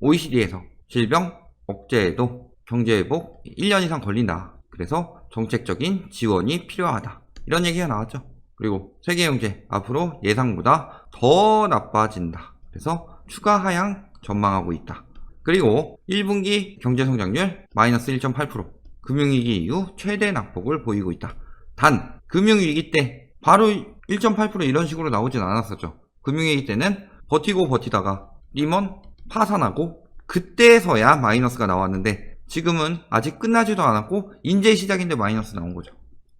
OECD에서 질병 억제에도 경제회복 1년 이상 걸린다. 그래서 정책적인 지원이 필요하다. 이런 얘기가 나왔죠. 그리고 세계 경제 앞으로 예상보다 더 나빠진다. 그래서 추가 하향 전망하고 있다. 그리고 1분기 경제성장률 마이너스 1.8%, 금융위기 이후 최대 낙폭을 보이고 있다. 단 금융위기 때 바로 1.8% 이런 식으로 나오진 않았었죠. 금융위기 때는 버티고 버티다가 리먼 파산하고 그때서야 마이너스가 나왔는데 지금은 아직 끝나지도 않았고 이제 시작인데 마이너스 나온 거죠.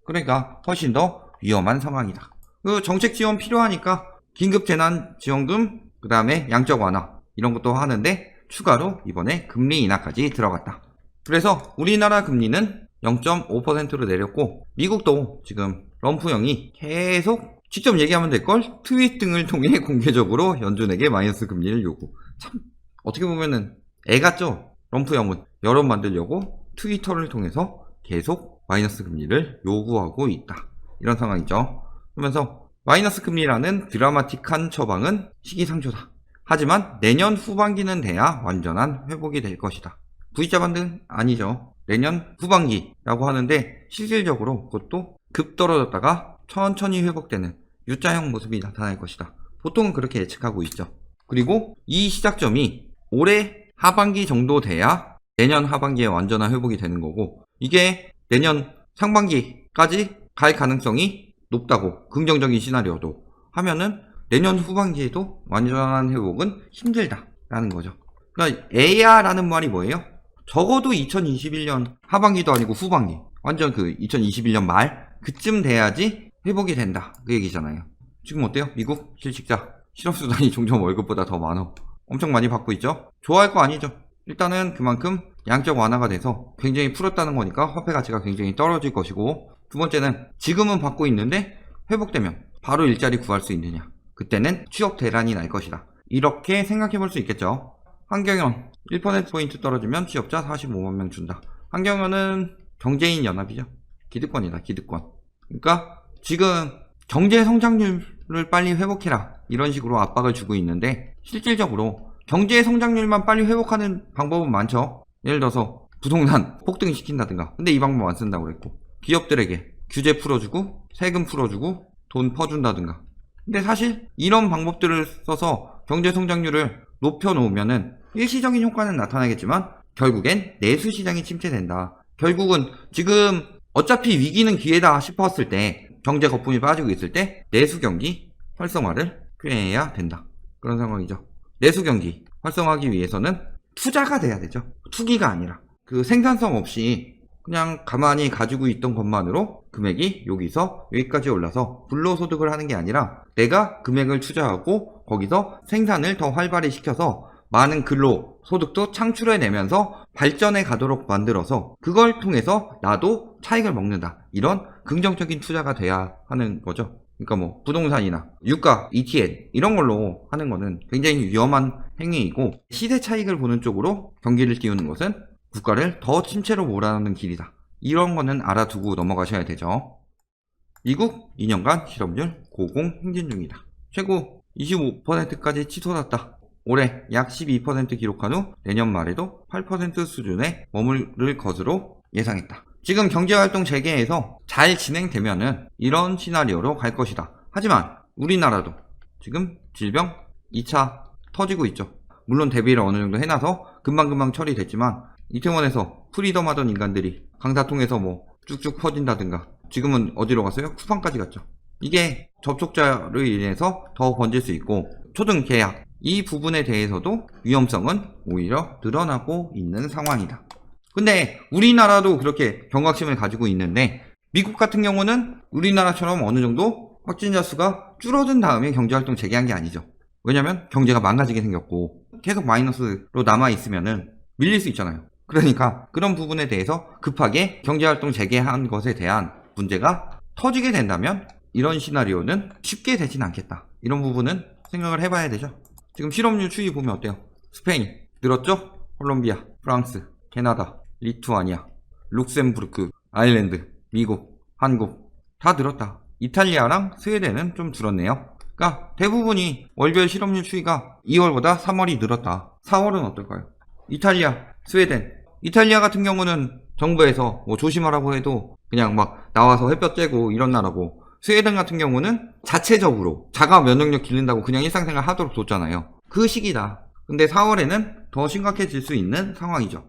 그러니까 훨씬 더 위험한 상황이다. 그 정책 지원 필요하니까 긴급재난지원금, 그 다음에 양적 완화 이런 것도 하는데 추가로 이번에 금리 인하까지 들어갔다. 그래서 우리나라 금리는 0.5%로 내렸고 미국도 지금 럼프형이 계속 직접 얘기하면 될걸 트윗 등을 통해 공개적으로 연준에게 마이너스 금리를 요구. 참 어떻게 보면은 애 같죠? 럼프형은 여론 만들려고 트위터를 통해서 계속 마이너스 금리를 요구하고 있다. 이런 상황이죠. 그러면서 마이너스 금리라는 드라마틱한 처방은 시기상조다. 하지만 내년 후반기는 돼야 완전한 회복이 될 것이다. V자 반등 아니죠. 내년 후반기라고 하는데 실질적으로 그것도 급 떨어졌다가 천천히 회복되는 U자형 모습이 나타날 것이다. 보통은 그렇게 예측하고 있죠. 그리고 이 시작점이 올해 하반기 정도 돼야 내년 하반기에 완전한 회복이 되는 거고 이게 내년 상반기까지 갈 가능성이 높다고 긍정적인 시나리오도 하면은 내년 후반기에도 완전한 회복은 힘들다라는 거죠. 그러니까 에야라는 말이 뭐예요? 적어도 2021년 하반기도 아니고 후반기, 완전 그 2021년 말 그쯤 돼야지 회복이 된다 그 얘기잖아요. 지금 어때요? 미국 실직자 실업수당이 종종 월급보다 더 많아. 엄청 많이 받고 있죠? 좋아할 거 아니죠? 일단은 그만큼 양적 완화가 돼서 굉장히 풀었다는 거니까 화폐 가치가 굉장히 떨어질 것이고, 두 번째는 지금은 받고 있는데 회복되면 바로 일자리 구할 수 있느냐, 그때는 취업 대란이 날 것이다. 이렇게 생각해 볼 수 있겠죠. 한경연 1%포인트 떨어지면 취업자 45만 명 준다. 한경연은 경제인 연합이죠. 기득권이다, 기득권. 그러니까 지금 경제 성장률을 빨리 회복해라 이런 식으로 압박을 주고 있는데, 실질적으로 경제 성장률만 빨리 회복하는 방법은 많죠. 예를 들어서 부동산 폭등시킨다든가. 근데 이 방법 안 쓴다고 그랬고, 기업들에게 규제 풀어주고 세금 풀어주고 돈 퍼준다든가. 근데 사실 이런 방법들을 써서 경제 성장률을 높여놓으면은 일시적인 효과는 나타나겠지만 결국엔 내수 시장이 침체된다. 결국은 지금 어차피 위기는 기회다 싶었을 때, 경제 거품이 빠지고 있을 때 내수 경기 활성화를 꾀해야 된다. 그런 상황이죠. 내수 경기 활성화하기 위해서는 투자가 돼야 되죠. 투기가 아니라 그 생산성 없이 그냥 가만히 가지고 있던 것만으로 금액이 여기서 여기까지 올라서 불로소득을 하는 게 아니라 내가 금액을 투자하고 거기서 생산을 더 활발히 시켜서 많은 근로소득도 창출해내면서 발전해 가도록 만들어서 그걸 통해서 나도 차익을 먹는다. 이런 긍정적인 투자가 돼야 하는 거죠. 그러니까 뭐 부동산이나 유가, ETN 이런 걸로 하는 거는 굉장히 위험한 행위이고, 시세 차익을 보는 쪽으로 경기를 띄우는 것은 국가를 더 침체로 몰아넣는 길이다. 이런 거는 알아두고 넘어가셔야 되죠. 미국 2년간 실업률 고공 행진 중이다. 최고 25%까지 치솟았다. 올해 약 12% 기록한 후 내년 말에도 8% 수준에 머무를 것으로 예상했다. 지금 경제활동 재개해서 잘 진행되면은 이런 시나리오로 갈 것이다. 하지만 우리나라도 지금 질병 2차 터지고 있죠. 물론 대비를 어느 정도 해놔서 금방금방 처리됐지만 이태원에서 프리덤 하던 인간들이 강사통해서 뭐 쭉쭉 퍼진다든가, 지금은 어디로 갔어요? 쿠팡까지 갔죠. 이게 접촉자로 인해서 더 번질 수 있고, 초등 계약 이 부분에 대해서도 위험성은 오히려 늘어나고 있는 상황이다. 근데 우리나라도 그렇게 경각심을 가지고 있는데, 미국 같은 경우는 우리나라처럼 어느 정도 확진자 수가 줄어든 다음에 경제활동 재개한 게 아니죠. 왜냐면 경제가 망가지게 생겼고 계속 마이너스로 남아있으면은 밀릴 수 있잖아요. 그러니까 그런 부분에 대해서 급하게 경제활동 재개한 것에 대한 문제가 터지게 된다면 이런 시나리오는 쉽게 되진 않겠다. 이런 부분은 생각을 해봐야 되죠. 지금 실업률 추이 보면 어때요? 스페인 늘었죠? 콜롬비아, 프랑스, 캐나다, 리투아니아, 룩셈부르크, 아일랜드, 미국, 한국 다 늘었다. 이탈리아랑 스웨덴은 좀 줄었네요. 그러니까 대부분이 월별 실업률 추이가 2월보다 3월이 늘었다. 4월은 어떨까요? 이탈리아, 스웨덴. 이탈리아 같은 경우는 정부에서 뭐 조심하라고 해도 그냥 막 나와서 햇볕 쬐고 이런 나라고, 스웨덴 같은 경우는 자체적으로 자가 면역력 기른다고 그냥 일상생활 하도록 뒀잖아요. 그 시기다. 근데 4월에는 더 심각해질 수 있는 상황이죠.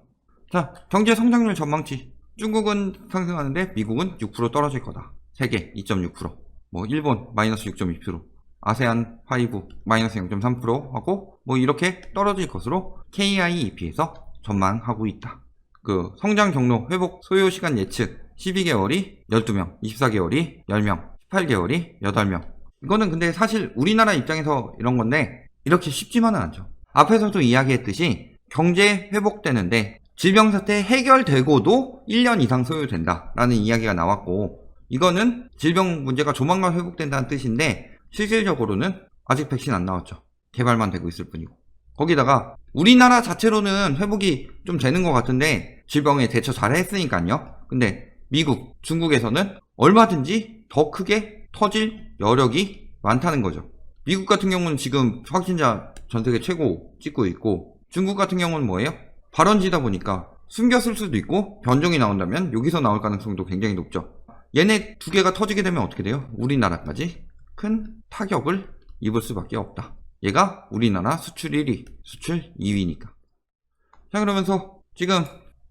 자, 경제 성장률 전망치. 중국은 상승하는데 미국은 6% 떨어질 거다. 세계 2.6%. 뭐 일본 마이너스 6.2%. 아세안 5 마이너스 0.3% 하고 뭐 이렇게 떨어질 것으로 KIEP에서 전망하고 있다. 그 성장 경로 회복 소요 시간 예측 12개월이 12명, 24개월이 10명, 18개월이 8명. 이거는 근데 사실 우리나라 입장에서 이런 건데 이렇게 쉽지만은 않죠. 앞에서도 이야기했듯이 경제 회복되는데 질병 사태 해결되고도 1년 이상 소요된다라는 이야기가 나왔고, 이거는 질병 문제가 조만간 회복된다는 뜻인데 실질적으로는 아직 백신 안 나왔죠. 개발만 되고 있을 뿐이고. 거기다가 우리나라 자체로는 회복이 좀 되는 것 같은데 질병에 대처 잘 했으니까요. 근데 미국, 중국에서는 얼마든지 더 크게 터질 여력이 많다는 거죠. 미국 같은 경우는 지금 확진자 전 세계 최고 찍고 있고, 중국 같은 경우는 뭐예요? 발원지다 보니까 숨겼을 수도 있고 변종이 나온다면 여기서 나올 가능성도 굉장히 높죠. 얘네 두 개가 터지게 되면 어떻게 돼요? 우리나라까지 큰 타격을 입을 수밖에 없다. 얘가 우리나라 수출 1위, 수출 2위니까. 자, 그러면서 지금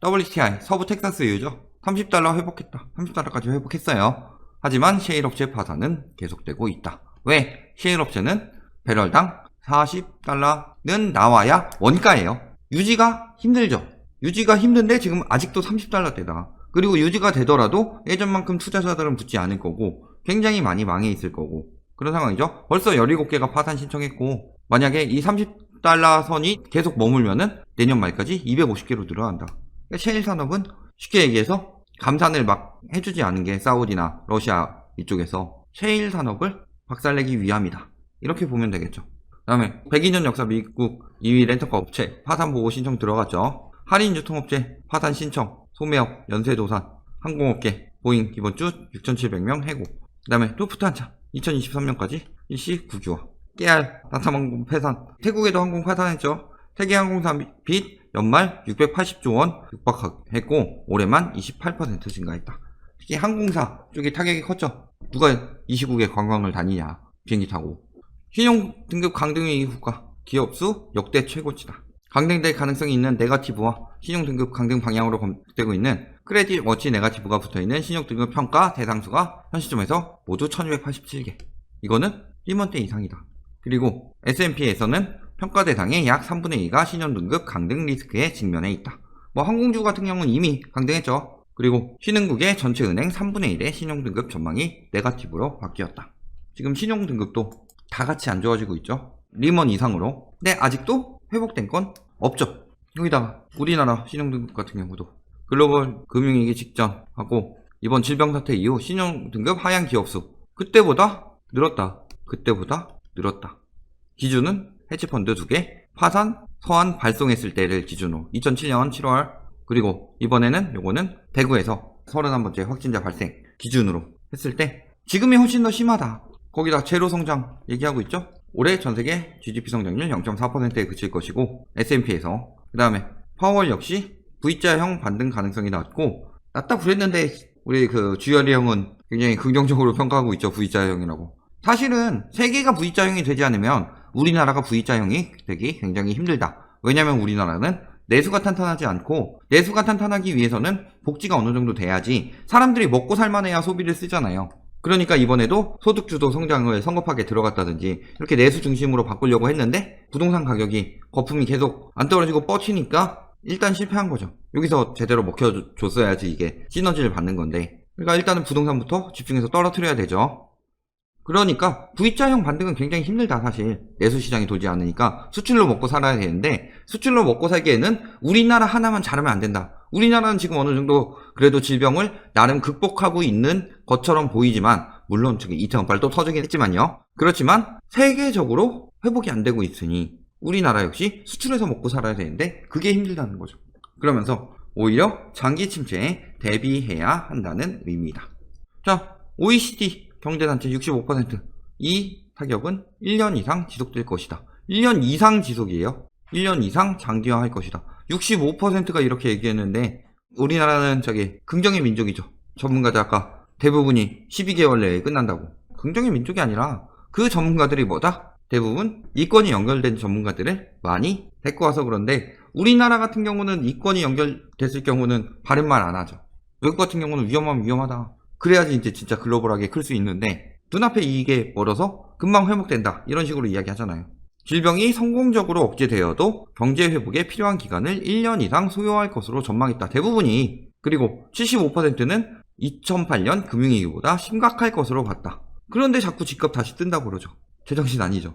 WTI 서부 텍사스유죠. 30달러 회복했다. 30달러까지 회복했어요. 하지만 셰일 업체 파산은 계속되고 있다. 왜? 셰일 업체는 배럴당 40달러는 나와야 원가예요. 유지가 힘들죠. 유지가 힘든데 지금 아직도 30달러대다. 그리고 유지가 되더라도 예전만큼 투자자들은 붙지 않을 거고 굉장히 많이 망해 있을 거고 그런 상황이죠. 벌써 17개가 파산 신청했고, 만약에 이 30달러 선이 계속 머물면은 내년 말까지 250개로 늘어난다. 그러니까 셰일 산업은 쉽게 얘기해서 감산을 막 해주지 않은 게 사우디나 러시아 이쪽에서 셰일 산업을 박살내기 위함이다. 이렇게 보면 되겠죠. 그 다음에 102년 역사 미국 2위 렌터카 업체 파산 보고 신청 들어갔죠. 할인 유통업체 파산 신청, 소매업, 연쇄도산, 항공업계 보잉 기본주 6,700명 해고. 그 다음에 루프트한차 2023년까지 일시 국유화. 깨알 나타항공 폐산. 태국에도 항공 파산했죠. 세계항공사 빚 연말 680조 원 육박했고 올해만 28% 증가했다. 특히 항공사 쪽에 타격이 컸죠. 누가 이 시국에 관광을 다니냐, 비행기 타고. 신용등급 강등위 이후가 기업수 역대 최고치다. 강등될 가능성이 있는 네거티브와 신용등급 강등 방향으로 검색되고 있는 크레딧 워치 네거티브가 붙어있는 신용등급 평가 대상수가 현 시점에서 모두 1287개. 이거는 1만 대 이상이다. 그리고 S&P에서는 평가 대상의 약 3분의 2가 신용등급 강등 리스크에 직면해 있다. 뭐 항공주 같은 경우는 이미 강등했죠. 그리고 신흥국의 전체 은행 3분의 1의 신용등급 전망이 네거티브로 바뀌었다. 지금 신용등급도 다 같이 안 좋아지고 있죠. 리먼 이상으로. 근데 아직도 회복된 건 없죠. 여기다가 우리나라 신용등급 같은 경우도 글로벌 금융위기 직전하고 이번 질병 사태 이후 신용등급 하향 기업수 그때보다 늘었다. 그때보다 늘었다. 기준은 해치펀드 2개 파산 서한 발송했을 때를 기준으로 2007년 7월 그리고 이번에는 요거는 대구에서 31번째 확진자 발생 기준으로 했을 때 지금이 훨씬 더 심하다. 거기다 제로 성장 얘기하고 있죠. 올해 전세계 GDP 성장률 0.4%에 그칠 것이고 S&P에서 그 다음에 파월 역시 V자형 반등 가능성이 낮고 낮다 그랬는데 우리 그 주열이 형은 굉장히 긍정적으로 평가하고 있죠. V자형이라고. 사실은 세계가 V자형이 되지 않으면 우리나라가 V자형이 되기 굉장히 힘들다. 왜냐면 우리나라는 내수가 탄탄하지 않고 내수가 탄탄하기 위해서는 복지가 어느 정도 돼야지 사람들이 먹고 살만해야 소비를 쓰잖아요. 그러니까 이번에도 소득주도 성장을 성급하게 들어갔다든지 이렇게 내수 중심으로 바꾸려고 했는데 부동산 가격이 거품이 계속 안 떨어지고 뻗치니까 일단 실패한 거죠. 여기서 제대로 먹혀줬어야지 이게 시너지를 받는 건데 그러니까 일단은 부동산부터 집중해서 떨어뜨려야 되죠. 그러니까 V자형 반등은 굉장히 힘들다. 사실 내수 시장이 돌지 않으니까 수출로 먹고 살아야 되는데 수출로 먹고 살기에는 우리나라 하나만 잘하면 안 된다. 우리나라는 지금 어느 정도 그래도 질병을 나름 극복하고 있는 것처럼 보이지만 물론 저기 이태원발 또 터지긴 했지만요. 그렇지만 세계적으로 회복이 안 되고 있으니 우리나라 역시 수출해서 먹고 살아야 되는데 그게 힘들다는 거죠. 그러면서 오히려 장기 침체에 대비해야 한다는 의미다. 자, OECD 경제단체 65% 이 타격은 1년 이상 지속될 것이다. 1년 이상 지속이에요. 1년 이상 장기화할 것이다. 65%가 이렇게 얘기했는데 우리나라는 긍정의 민족이죠. 전문가들 아까 대부분이 12개월 내에 끝난다고. 긍정의 민족이 아니라 그 전문가들이 뭐다? 대부분 이권이 연결된 전문가들을 많이 데리고 와서 그런데 우리나라 같은 경우는 이권이 연결됐을 경우는 바른 말 안 하죠. 외국 같은 경우는 위험하면 위험하다. 그래야지 이제 진짜 글로벌하게 클 수 있는데 눈앞에 이익에 멀어서 금방 회복된다. 이런 식으로 이야기하잖아요. 질병이 성공적으로 억제되어도 경제 회복에 필요한 기간을 1년 이상 소요할 것으로 전망했다. 대부분이. 그리고 75%는 2008년 금융위기보다 심각할 것으로 봤다. 그런데 자꾸 집값 다시 뜬다고 그러죠. 제정신 아니죠.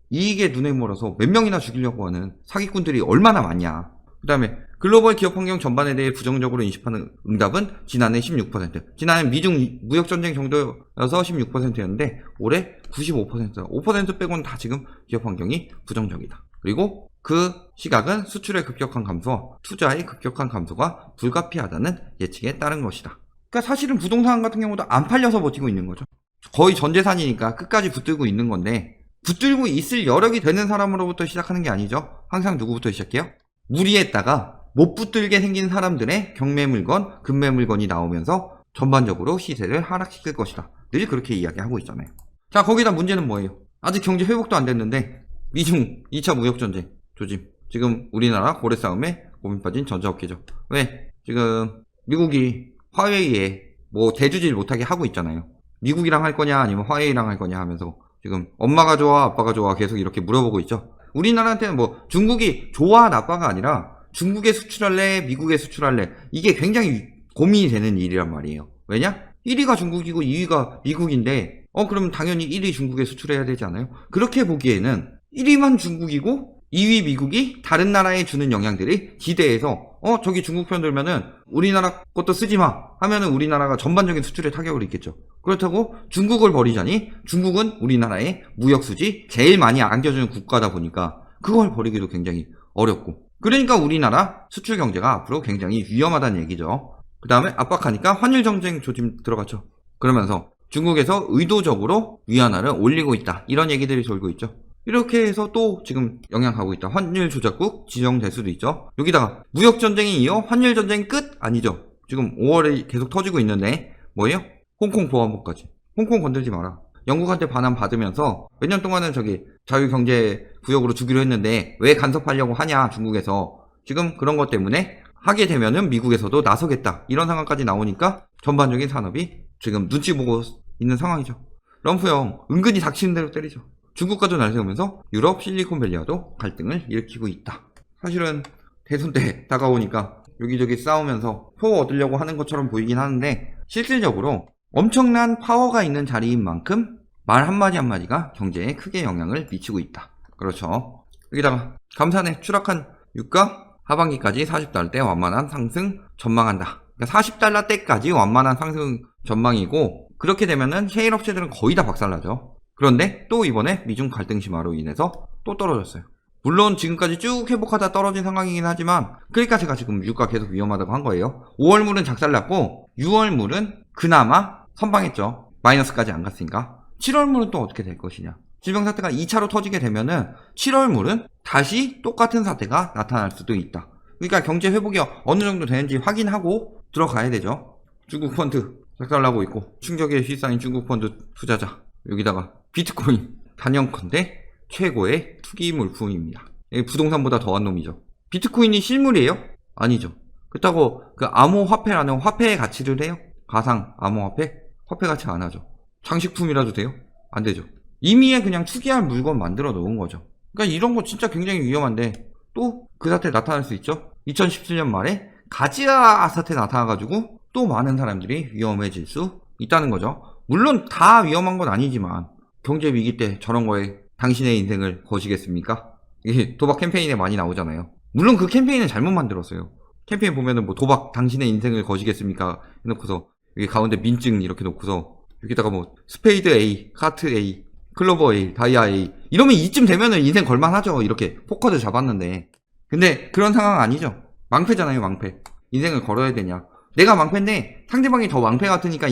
이익에 눈에 멀어서 몇 명이나 죽이려고 하는 사기꾼들이 얼마나 많냐. 그 다음에 글로벌 기업 환경 전반에 대해 부정적으로 인식하는 응답은 지난해 16%. 지난해 미중 무역전쟁 정도여서 16%였는데 올해 95%. 5% 빼고는 다 지금 기업 환경이 부정적이다. 그리고 그 시각은 수출의 급격한 감소와 투자의 급격한 감소가 불가피하다는 예측에 따른 것이다. 그러니까 사실은 부동산 같은 경우도 안 팔려서 버티고 있는 거죠. 거의 전 재산이니까 끝까지 붙들고 있는 건데 붙들고 있을 여력이 되는 사람으로부터 시작하는 게 아니죠. 항상 누구부터 시작해요? 무리했다가 못 붙들게 생긴 사람들의 경매 물건, 금매 물건이 나오면서 전반적으로 시세를 하락시킬 것이다. 늘 그렇게 이야기하고 있잖아요. 자, 거기다 문제는 뭐예요? 아직 경제 회복도 안 됐는데 미중 2차 무역전쟁 조짐. 지금 우리나라 고래 싸움에 고민 빠진 전자업계죠. 왜? 지금 미국이 화웨이에 대주질 못하게 하고 있잖아요. 미국이랑 할 거냐 아니면 화웨이랑 할 거냐 하면서 지금 엄마가 좋아 아빠가 좋아 계속 이렇게 물어보고 있죠. 우리나라한테는 중국이 좋아 나빠가 아니라 중국에 수출할래 미국에 수출할래 이게 굉장히 고민이 되는 일이란 말이에요. 왜냐? 1위가 중국이고 2위가 미국인데 그럼 당연히 1위 중국에 수출해야 되지 않아요? 그렇게 보기에는 1위만 중국이고 2위 미국이 다른 나라에 주는 영향들이 기대해서 저기 중국 편 들면은 우리나라 것도 쓰지 마 하면은 우리나라가 전반적인 수출에 타격을 입겠죠. 그렇다고 중국을 버리자니 중국은 우리나라의 무역수지 제일 많이 안겨주는 국가다 보니까 그걸 버리기도 굉장히 어렵고 그러니까 우리나라 수출 경제가 앞으로 굉장히 위험하다는 얘기죠. 그 다음에 압박하니까 환율 정책 조짐 들어갔죠. 그러면서 중국에서 의도적으로 위안화를 올리고 있다 이런 얘기들이 돌고 있죠. 이렇게 해서 또 지금 영향하고 있다. 환율 조작국 지정될 수도 있죠. 여기다가 무역전쟁이 이어 환율전쟁 끝? 아니죠. 지금 5월에 계속 터지고 있는데 뭐예요? 홍콩 보안법까지. 홍콩 건들지 마라. 영국한테 반환 받으면서 몇 년 동안은 자유경제구역으로 주기로 했는데 왜 간섭하려고 하냐 중국에서. 지금 그런 것 때문에 하게 되면은 미국에서도 나서겠다. 이런 상황까지 나오니까 전반적인 산업이 지금 눈치 보고 있는 상황이죠. 럼프 형 은근히 닥치는 대로 때리죠. 중국과도 날 세우면서 유럽 실리콘밸리와도 갈등을 일으키고 있다. 사실은 대선 때 다가오니까 여기저기 싸우면서 표 얻으려고 하는 것처럼 보이긴 하는데 실질적으로 엄청난 파워가 있는 자리인 만큼 말 한마디 한마디가 경제에 크게 영향을 미치고 있다. 그렇죠. 여기다가 감산에 추락한 유가 하반기까지 40달러대 완만한 상승 전망한다. 그러니까 40달러 대까지 완만한 상승 전망이고 그렇게 되면은 셰일 업체들은 거의 다 박살나죠. 그런데 또 이번에 미중 갈등 심화로 인해서 또 떨어졌어요. 물론 지금까지 쭉 회복하다 떨어진 상황이긴 하지만 그러니까 제가 지금 유가 계속 위험하다고 한 거예요. 5월물은 작살났고 6월물은 그나마 선방했죠. 마이너스까지 안 갔으니까. 7월물은 또 어떻게 될 것이냐. 질병사태가 2차로 터지게 되면은 7월물은 다시 똑같은 사태가 나타날 수도 있다. 그러니까 경제 회복이 어느 정도 되는지 확인하고 들어가야 되죠. 중국 펀드 작살나고 있고 충격에 휩싸인 중국 펀드 투자자 여기다가 비트코인 단연컨대 최고의 투기 물품입니다. 부동산보다 더한 놈이죠. 비트코인이 실물이에요? 아니죠. 그렇다고 그 암호화폐라는 화폐의 가치를 해요? 가상 암호화폐? 화폐 가치 안 하죠. 장식품이라도 돼요? 안 되죠. 이미에 그냥 투기할 물건 만들어 놓은 거죠. 그러니까 이런 거 진짜 굉장히 위험한데 또 그 사태 나타날 수 있죠. 2017년 말에 가지아 사태 나타나가지고 또 많은 사람들이 위험해질 수 있다는 거죠. 물론 다 위험한 건 아니지만 경제 위기 때 저런 거에 당신의 인생을 거시겠습니까? 이게 도박 캠페인에 많이 나오잖아요. 물론 그 캠페인은 잘못 만들었어요. 캠페인 보면은 도박 당신의 인생을 거시겠습니까? 해놓고서 여기 가운데 민증 이렇게 놓고서 여기다가 스페이드 A, 카트 A, 클로버 A, 다이아 A 이러면 이쯤 되면은 인생 걸만하죠. 이렇게 포커드 잡았는데 근데 그런 상황 아니죠. 망패잖아요. 망패. 인생을 걸어야 되냐. 내가 망패인데 상대방이 더 망패 같으니까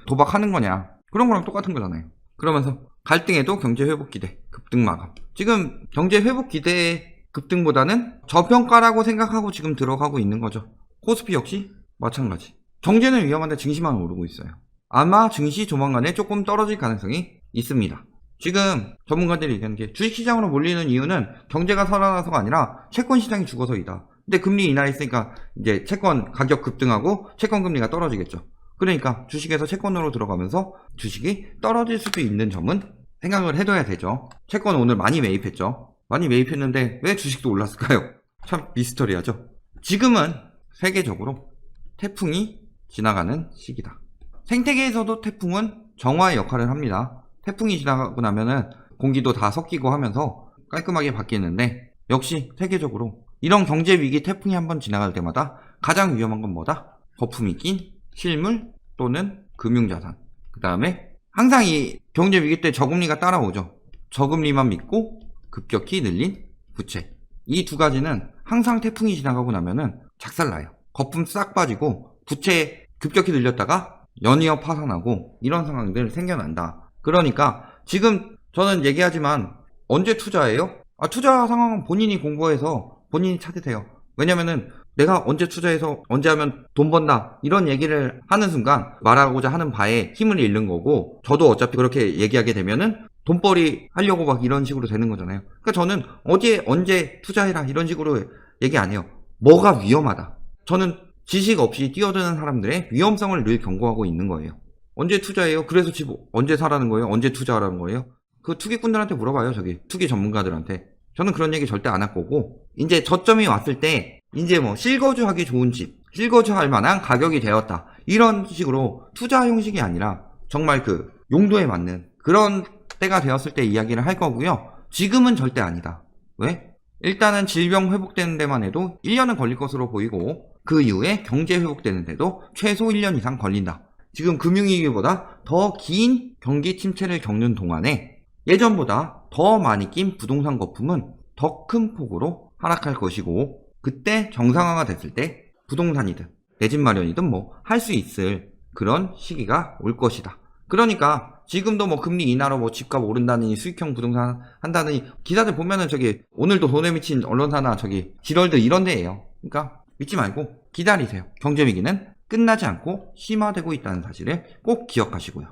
도박하는 거냐. 그런 거랑 똑같은 거잖아요. 그러면서 갈등에도 경제 회복 기대 급등 마감. 지금 경제 회복 기대에 급등보다는 저평가라고 생각하고 지금 들어가고 있는 거죠. 코스피 역시 마찬가지. 경제는 위험한데 증시만 오르고 있어요. 아마 증시 조만간에 조금 떨어질 가능성이 있습니다. 지금 전문가들이 얘기하는 게 주식시장으로 몰리는 이유는 경제가 살아나서가 아니라 채권 시장이 죽어서이다. 근데 금리 인하했으니까 이제 채권 가격 급등하고 채권 금리가 떨어지겠죠. 그러니까 주식에서 채권으로 들어가면서 주식이 떨어질 수도 있는 점은 생각을 해둬야 되죠. 채권 오늘 많이 매입했죠. 많이 매입했는데 왜 주식도 올랐을까요? 참 미스터리하죠. 지금은 세계적으로 태풍이 지나가는 시기다. 생태계에서도 태풍은 정화의 역할을 합니다. 태풍이 지나가고 나면은 공기도 다 섞이고 하면서 깔끔하게 바뀌는데 역시 세계적으로 이런 경제 위기 태풍이 한번 지나갈 때마다 가장 위험한 건 뭐다? 거품이 낀 실물 또는 금융자산. 그 다음에 항상 이 경제 위기 때 저금리가 따라오죠. 저금리만 믿고 급격히 늘린 부채. 이 두 가지는 항상 태풍이 지나가고 나면은 작살나요. 거품 싹 빠지고 부채 급격히 늘렸다가 연이어 파산하고 이런 상황들 생겨난다. 그러니까 지금 저는 얘기하지만 언제 투자해요? 투자 상황은 본인이 공부해서 본인이 찾으세요. 왜냐면은 내가 언제 투자해서 언제 하면 돈 번다 이런 얘기를 하는 순간 말하고자 하는 바에 힘을 잃는 거고, 저도 어차피 그렇게 얘기하게 되면은 돈벌이 하려고 막 이런 식으로 되는 거잖아요. 그러니까 저는 어디에 언제 투자해라 이런 식으로 얘기 안 해요. 뭐가 위험하다. 저는 지식 없이 뛰어드는 사람들의 위험성을 늘 경고하고 있는 거예요. 언제 투자해요? 그래서 집 언제 사라는 거예요? 언제 투자하라는 거예요? 그 투기꾼들한테 물어봐요. 저기 투기 전문가들한테. 저는 그런 얘기 절대 안 할 거고, 이제 저점이 왔을 때 이제 뭐 실거주하기 좋은 집, 실거주할 만한 가격이 되었다 이런 식으로 투자 형식이 아니라 정말 그 용도에 맞는 그런 때가 되었을 때 이야기를 할 거고요. 지금은 절대 아니다. 왜? 일단은 질병 회복되는 데만 해도 1년은 걸릴 것으로 보이고, 그 이후에 경제 회복되는 데도 최소 1년 이상 걸린다. 지금 금융위기보다 더 긴 경기 침체를 겪는 동안에 예전보다 더 많이 낀 부동산 거품은 더 큰 폭으로 하락할 것이고, 그때 정상화가 됐을 때 부동산이든 내 집 마련이든 뭐 할 수 있을 그런 시기가 올 것이다. 그러니까 지금도 뭐 금리 인하로 뭐 집값 오른다느니 수익형 부동산 한다느니 기사들 보면은 저기 오늘도 돈에 미친 언론사나 저기 지럴드 이런 데예요. 그러니까 믿지 말고 기다리세요. 경제 위기는 끝나지 않고 심화되고 있다는 사실을 꼭 기억하시고요.